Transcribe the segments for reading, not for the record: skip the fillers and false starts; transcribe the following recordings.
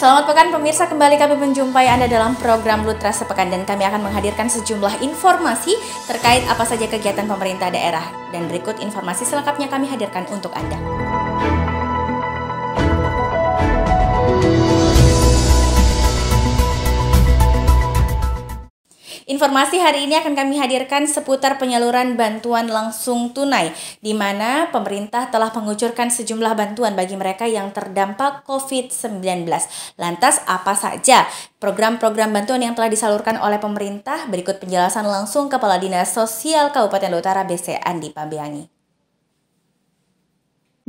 Selamat pekan pemirsa, kembali kami menjumpai Anda dalam program Lutra Sepekan dan kami akan menghadirkan sejumlah informasi terkait apa saja kegiatan pemerintah daerah. Dan berikut informasi selengkapnya kami hadirkan untuk Anda. Informasi hari ini akan kami hadirkan seputar penyaluran bantuan langsung tunai, di mana pemerintah telah mengucurkan sejumlah bantuan bagi mereka yang terdampak COVID-19. Lantas, apa saja program-program bantuan yang telah disalurkan oleh pemerintah? Berikut penjelasan langsung Kepala Dinas Sosial Kabupaten Luwu Utara BC Andi Pambiangi.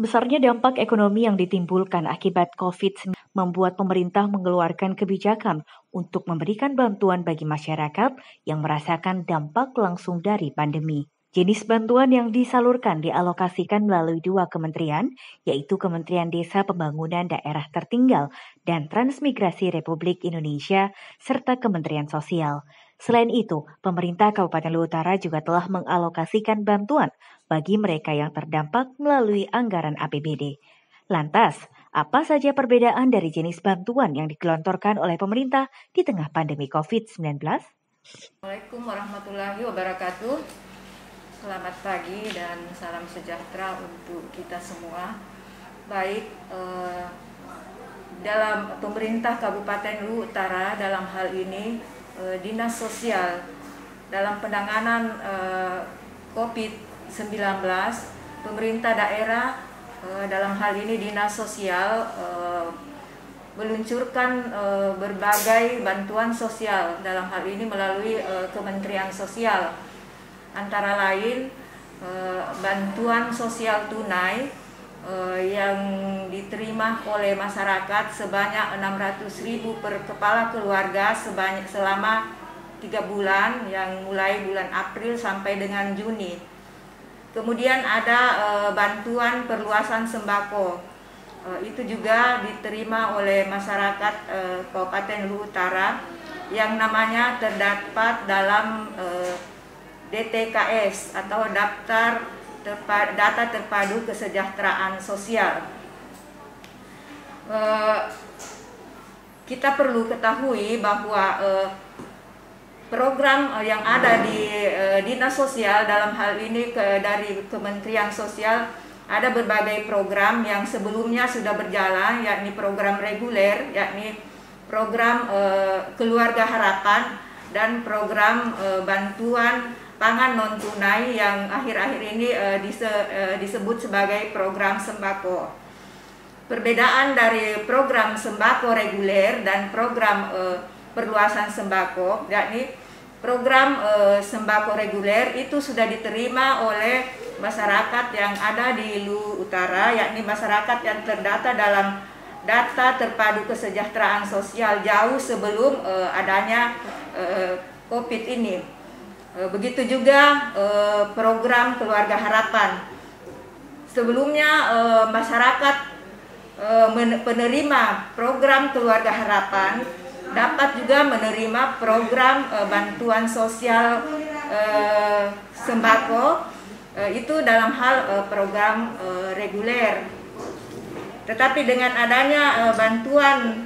Besarnya dampak ekonomi yang ditimbulkan akibat COVID-19 membuat pemerintah mengeluarkan kebijakan untuk memberikan bantuan bagi masyarakat yang merasakan dampak langsung dari pandemi. Jenis bantuan yang disalurkan dialokasikan melalui dua kementerian, yaitu Kementerian Desa Pembangunan Daerah Tertinggal dan Transmigrasi Republik Indonesia, serta Kementerian Sosial. Selain itu, pemerintah Kabupaten Luwu Utara juga telah mengalokasikan bantuan bagi mereka yang terdampak melalui anggaran APBD. Lantas, apa saja perbedaan dari jenis bantuan yang digelontorkan oleh pemerintah di tengah pandemi COVID-19? Assalamualaikum warahmatullahi wabarakatuh. Selamat pagi dan salam sejahtera untuk kita semua. Baik, dalam pemerintah Kabupaten Luwu Utara dalam hal ini Dinas Sosial dalam penanganan COVID-19, pemerintah daerah dalam hal ini Dinas Sosial meluncurkan berbagai bantuan sosial dalam hal ini melalui Kementerian Sosial, antara lain bantuan sosial tunai yang diterima oleh masyarakat sebanyak 600.000 per kepala keluarga selama 3 bulan yang mulai bulan April sampai dengan Juni. Kemudian ada bantuan perluasan sembako, itu juga diterima oleh masyarakat Kabupaten Luwu Utara yang namanya terdapat dalam DTKS atau Data Terpadu Kesejahteraan Sosial. Kita perlu ketahui bahwa program yang ada di Dinas Sosial dalam hal ini dari Kementerian Sosial ada berbagai program yang sebelumnya sudah berjalan, yakni program reguler, yakni program Keluarga Harapan dan program bantuan pangan non tunai yang akhir-akhir ini disebut sebagai program sembako. Perbedaan dari program sembako reguler dan program perluasan sembako, yakni program sembako reguler itu sudah diterima oleh masyarakat yang ada di Luwu Utara, yakni masyarakat yang terdata dalam Data Terpadu Kesejahteraan Sosial jauh sebelum adanya COVID ini. Begitu juga program Keluarga Harapan. Sebelumnya masyarakat penerima program Keluarga Harapan dapat juga menerima program bantuan sosial sembako, itu dalam hal program reguler. Tetapi dengan adanya bantuan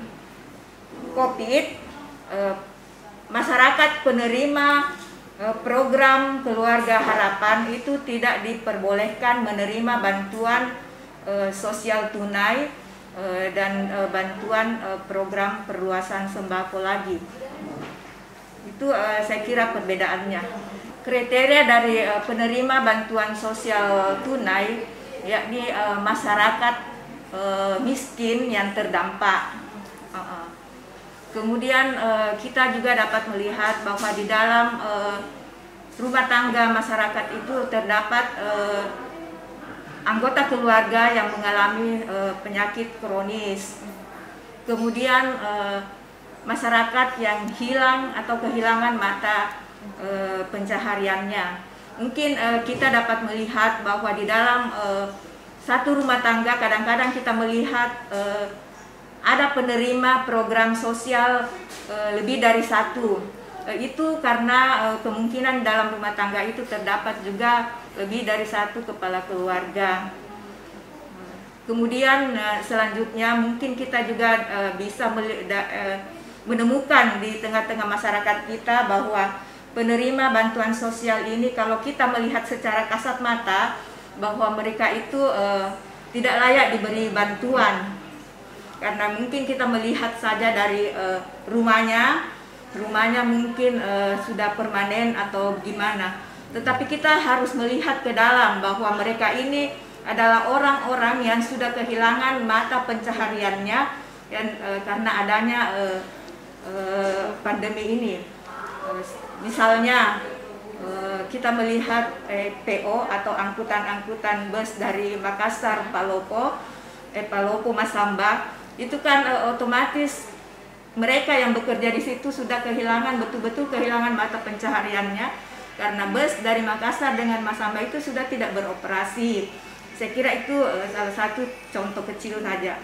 COVID, masyarakat penerima program Keluarga Harapan itu tidak diperbolehkan menerima bantuan sosial tunai dan bantuan program perluasan sembako lagi. Itu saya kira perbedaannya. Kriteria dari penerima bantuan sosial tunai yakni masyarakat miskin yang terdampak. Kemudian kita juga dapat melihat bahwa di dalam rumah tangga masyarakat itu terdapat anggota keluarga yang mengalami penyakit kronis. Kemudian masyarakat yang hilang atau kehilangan mata pencahariannya. Mungkin kita dapat melihat bahwa di dalam satu rumah tangga kadang-kadang kita melihat ada penerima program sosial lebih dari satu. Itu karena kemungkinan dalam rumah tangga itu terdapat juga lebih dari satu kepala keluarga. Kemudian selanjutnya mungkin kita juga bisa menemukan di tengah-tengah masyarakat kita bahwa penerima bantuan sosial ini, kalau kita melihat secara kasat mata bahwa mereka itu tidak layak diberi bantuan, karena mungkin kita melihat saja dari rumahnya mungkin sudah permanen atau gimana. Tetapi kita harus melihat ke dalam bahwa mereka ini adalah orang-orang yang sudah kehilangan mata pencahariannya karena adanya pandemi ini. Misalnya kita melihat PO atau angkutan-angkutan bus dari Makassar, Palopo, Masamba, itu kan otomatis mereka yang bekerja di situ sudah betul-betul kehilangan mata pencahariannya, karena bus dari Makassar dengan Masamba itu sudah tidak beroperasi. Saya kira itu salah satu contoh kecil saja.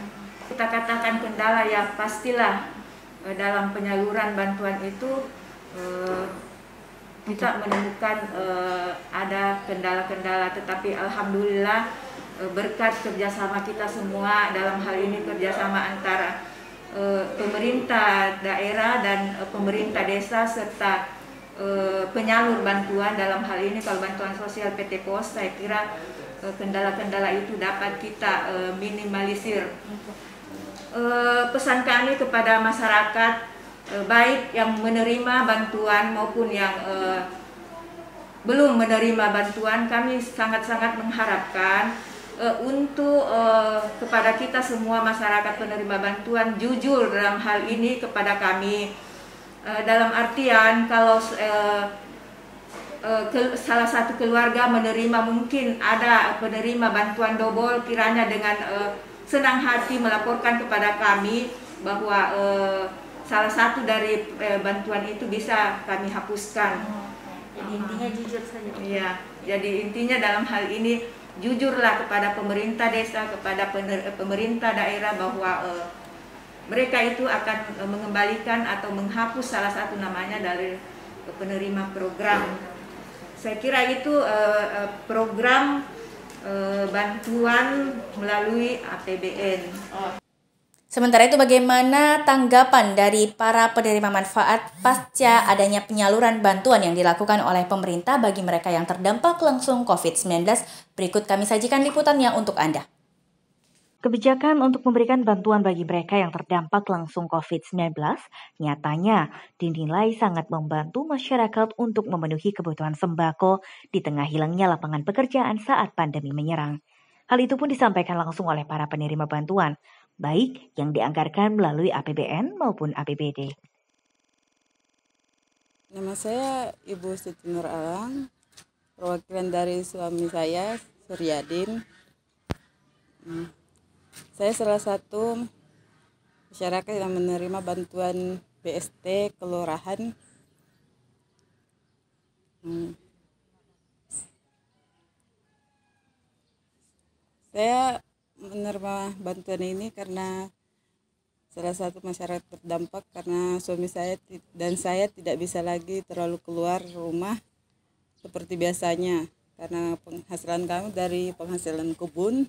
Kita katakan kendala, ya pastilah dalam penyaluran bantuan itu kita menemukan ada kendala-kendala, tetapi alhamdulillah berkat kerjasama kita semua, dalam hal ini kerjasama antara pemerintah daerah dan pemerintah desa serta penyalur bantuan, dalam hal ini kalau bantuan sosial PT Pos, saya kira kendala-kendala itu dapat kita minimalisir. Pesan kami kepada masyarakat, baik yang menerima bantuan maupun yang belum menerima bantuan, kami sangat-sangat mengharapkan untuk kepada kita semua masyarakat penerima bantuan jujur dalam hal ini kepada kami. Dalam artian kalau salah satu keluarga menerima, mungkin ada penerima bantuan double, kiranya dengan senang hati melaporkan kepada kami bahwa salah satu dari bantuan itu bisa kami hapuskan. Jadi intinya jujur saja. Iya, jadi intinya dalam hal ini jujurlah kepada pemerintah desa, kepada pemerintah daerah bahwa mereka itu akan mengembalikan atau menghapus salah satu namanya dari penerima program. Saya kira itu program bantuan melalui APBN. Sementara itu, bagaimana tanggapan dari para penerima manfaat pasca adanya penyaluran bantuan yang dilakukan oleh pemerintah bagi mereka yang terdampak langsung COVID-19? Berikut kami sajikan liputannya untuk Anda. Kebijakan untuk memberikan bantuan bagi mereka yang terdampak langsung COVID-19 nyatanya dinilai sangat membantu masyarakat untuk memenuhi kebutuhan sembako di tengah hilangnya lapangan pekerjaan saat pandemi menyerang. Hal itu pun disampaikan langsung oleh para penerima bantuan, baik yang dianggarkan melalui APBN maupun APBD. Nama saya Ibu Siti Nur Alang, perwakilan dari suami saya, Suryadin. Saya salah satu masyarakat yang menerima bantuan BST kelurahan. Saya menerima bantuan ini karena salah satu masyarakat terdampak karena suami saya dan saya tidak bisa lagi terlalu keluar rumah seperti biasanya, karena penghasilan kami dari penghasilan kebun,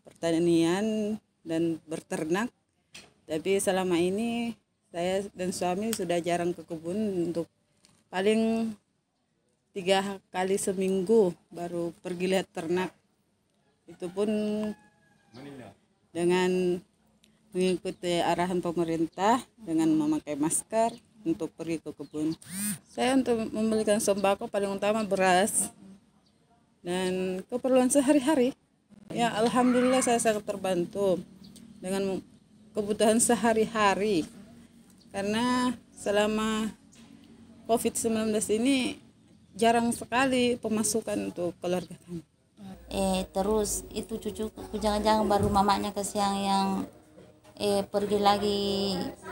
pertanian dan berternak. Tapi selama ini saya dan suami sudah jarang ke kebun, untuk paling 3 kali seminggu baru pergi lihat ternak. Itu pun dengan mengikuti arahan pemerintah dengan memakai masker untuk pergi ke kebun. Saya untuk membelikan sembako paling utama beras dan keperluan sehari-hari. Ya, alhamdulillah saya sangat terbantu dengan kebutuhan sehari-hari, karena selama COVID-19 ini jarang sekali pemasukan untuk keluarga kami. Terus itu cucuku jangan-jangan baru mamanya ke siang yang pergi lagi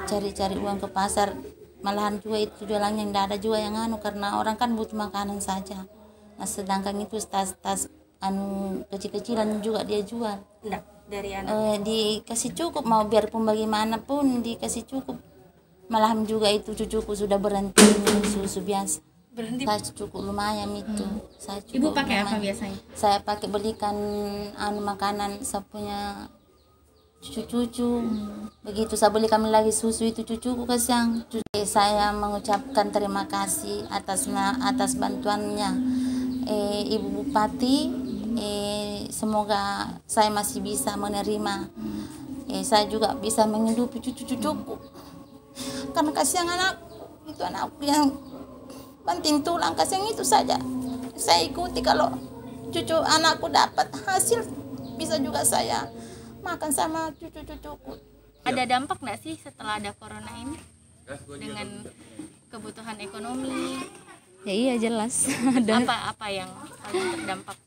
cari-cari uang ke pasar, malahan juga itu jualan yang tidak ada juga yang karena orang kan butuh makanan saja. Nah, sedangkan itu tas-tas kecil-kecilan juga dia jual. Enggak, dari anak. Dikasih cukup, mau biarpun bagaimanapun dikasih cukup. Malahan juga itu cucuku sudah berhenti minum susu biasa. Berhenti. Saya cukup lumayan itu. Saya cukup Ibu pakai apa lumayan. biasanya? Saya pakai belikan makanan, saya punya cucu-cucu. Begitu saya beli kami lagi susu itu cucuku kasihan. Saya mengucapkan terima kasih atas bantuannya Ibu Bupati. Semoga saya masih bisa menerima. Saya juga bisa menghidupi cucu-cucuku. Karena kasihan anakku yang banting tulang, kasihan itu saja. Saya ikuti kalau cucu anakku dapat hasil, bisa juga saya makan sama cucu-cucuku. Ada dampak nggak sih setelah ada corona ini dengan kebutuhan ekonomi? Ya iya jelas. Apa yang paling terdampak?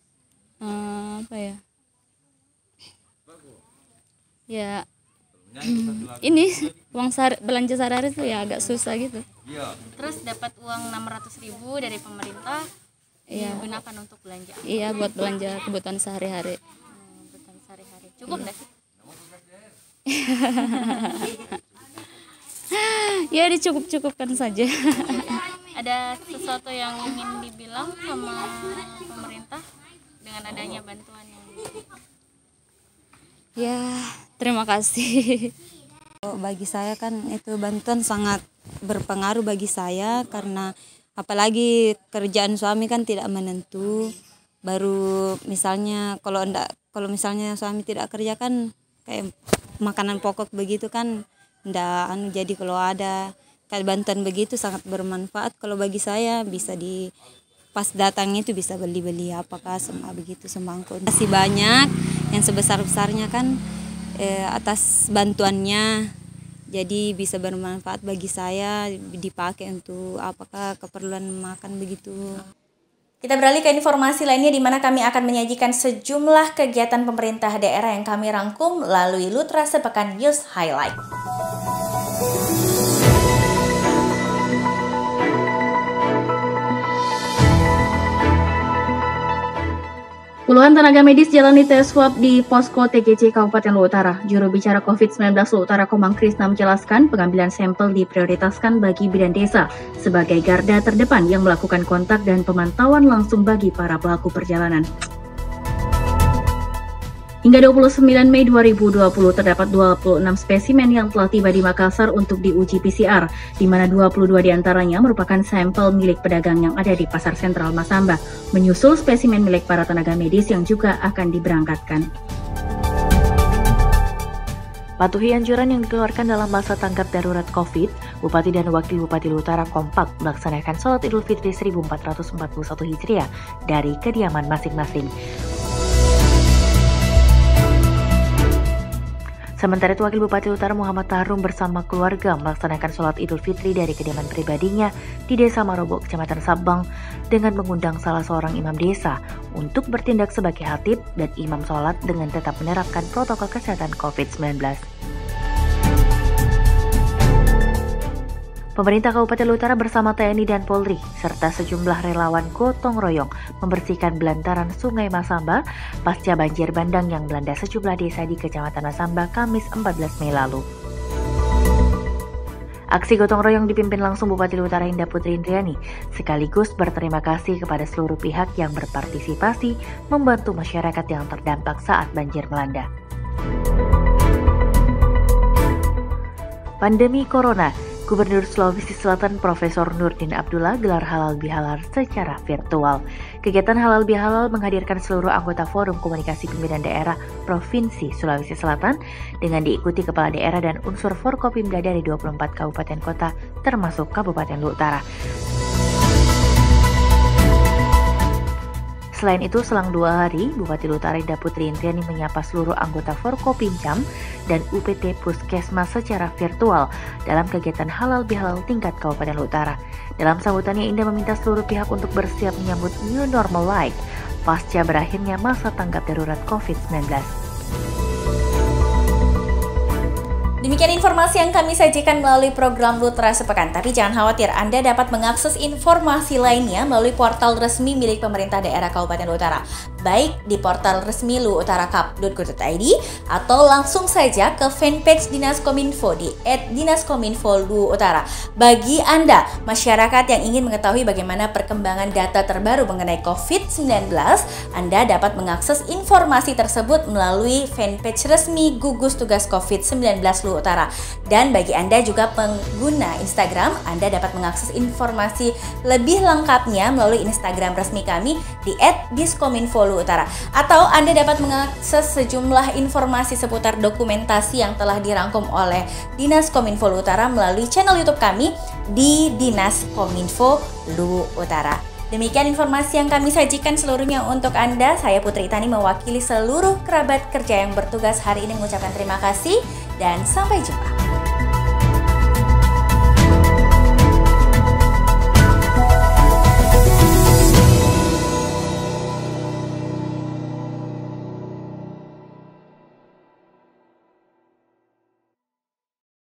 Apa ya? Ya ini uang belanja sehari-hari itu ya agak susah gitu. Terus dapat uang 600.000 dari pemerintah, Iya. digunakan untuk belanja. Iya, buat belanja kebutuhan sehari-hari. Kebutuhan sehari-hari. Cukup nggak sih? Ya dicukup-cukupkan saja. Ada sesuatu yang ingin dibilang sama pemerintah dengan adanya bantuan yang Ya, terima kasih. Bagi saya kan itu bantuan sangat berpengaruh bagi saya, karena apalagi kerjaan suami kan tidak menentu. Baru misalnya kalau misalnya suami tidak kerja kan kayak makanan pokok begitu kan ndak jadi kalau ada kayak bantuan begitu sangat bermanfaat kalau bagi saya, bisa pas datang itu bisa beli apakah sama begitu semangkuk. Terima kasih banyak yang sebesar-besarnya kan atas bantuannya, jadi bisa bermanfaat bagi saya, dipakai untuk apakah keperluan makan begitu. Kita beralih ke informasi lainnya di mana kami akan menyajikan sejumlah kegiatan pemerintah daerah yang kami rangkum melalui Lutra Sepekan News Highlight. Puluhan tenaga medis jalani tes swab di Posko TGC Kabupaten Luhut Utara. Juru bicara COVID-19 Luhut Utara Komang Krisna menjelaskan pengambilan sampel diprioritaskan bagi bidan desa sebagai garda terdepan yang melakukan kontak dan pemantauan langsung bagi para pelaku perjalanan. Hingga 29 Mei 2020 terdapat 26 spesimen yang telah tiba di Makassar untuk diuji PCR, di mana 22 diantaranya merupakan sampel milik pedagang yang ada di Pasar Sentral Masamba, menyusul spesimen milik para tenaga medis yang juga akan diberangkatkan. Patuhi anjuran yang dikeluarkan dalam masa tanggap darurat COVID, Bupati dan Wakil Bupati Luhut Utara kompak melaksanakan sholat Idul Fitri 1441 Hijriah dari kediaman masing-masing. Sementara itu, Wakil Bupati Utara Muhammad Tahrum bersama keluarga melaksanakan sholat Idul Fitri dari kediaman pribadinya di Desa Marobo, Kecamatan Sabang, dengan mengundang salah seorang imam desa untuk bertindak sebagai khatib dan imam sholat dengan tetap menerapkan protokol kesehatan COVID-19. Pemerintah Kabupaten Luhut Utara bersama TNI dan Polri serta sejumlah relawan gotong royong membersihkan belantaran Sungai Masamba pasca banjir bandang yang melanda sejumlah desa di Kecamatan Masamba Kamis 14 Mei lalu. Aksi gotong royong dipimpin langsung Bupati Luhut Utara Indah Putri Indriani, sekaligus berterima kasih kepada seluruh pihak yang berpartisipasi membantu masyarakat yang terdampak saat banjir melanda. Pandemi Corona, Gubernur Sulawesi Selatan Profesor Nurdin Abdullah gelar halal bihalal secara virtual. Kegiatan halal bihalal menghadirkan seluruh anggota Forum Komunikasi Pimpinan Daerah Provinsi Sulawesi Selatan dengan diikuti kepala daerah dan unsur Forkopimda dari 24 kabupaten kota termasuk Kabupaten Luhut Utara. Selain itu, selang 2 hari, Bupati Luhut Utara Indah Putri Indriani menyapa seluruh anggota Forkopimcam dan UPT Puskesmas secara virtual dalam kegiatan halal bihalal tingkat Kabupaten Luhut Utara. Dalam sambutannya, Indah meminta seluruh pihak untuk bersiap menyambut new normal life pasca berakhirnya masa tanggap darurat COVID-19. Demikian informasi yang kami sajikan melalui program Lutra Sepekan. Tapi jangan khawatir, Anda dapat mengakses informasi lainnya melalui portal resmi milik pemerintah daerah Kabupaten Luwu Utara, baik di portal resmi luwuutarakap.go.id atau langsung saja ke fanpage Dinas Kominfo di @Dinaskominfo Luwu Utara. Bagi Anda, masyarakat yang ingin mengetahui bagaimana perkembangan data terbaru mengenai COVID-19, Anda dapat mengakses informasi tersebut melalui fanpage resmi Gugus Tugas COVID-19 Luwu Utara. Dan bagi Anda juga pengguna Instagram, Anda dapat mengakses informasi lebih lengkapnya melalui Instagram resmi kami di @diskominfo Luwu Utara. Atau Anda dapat mengakses sejumlah informasi seputar dokumentasi yang telah dirangkum oleh Dinas Kominfo Luwu Utara melalui channel YouTube kami di Dinas Kominfo Luwu Utara. Demikian informasi yang kami sajikan seluruhnya untuk Anda. Saya Putri Tani mewakili seluruh kerabat kerja yang bertugas hari ini mengucapkan terima kasih dan sampai jumpa.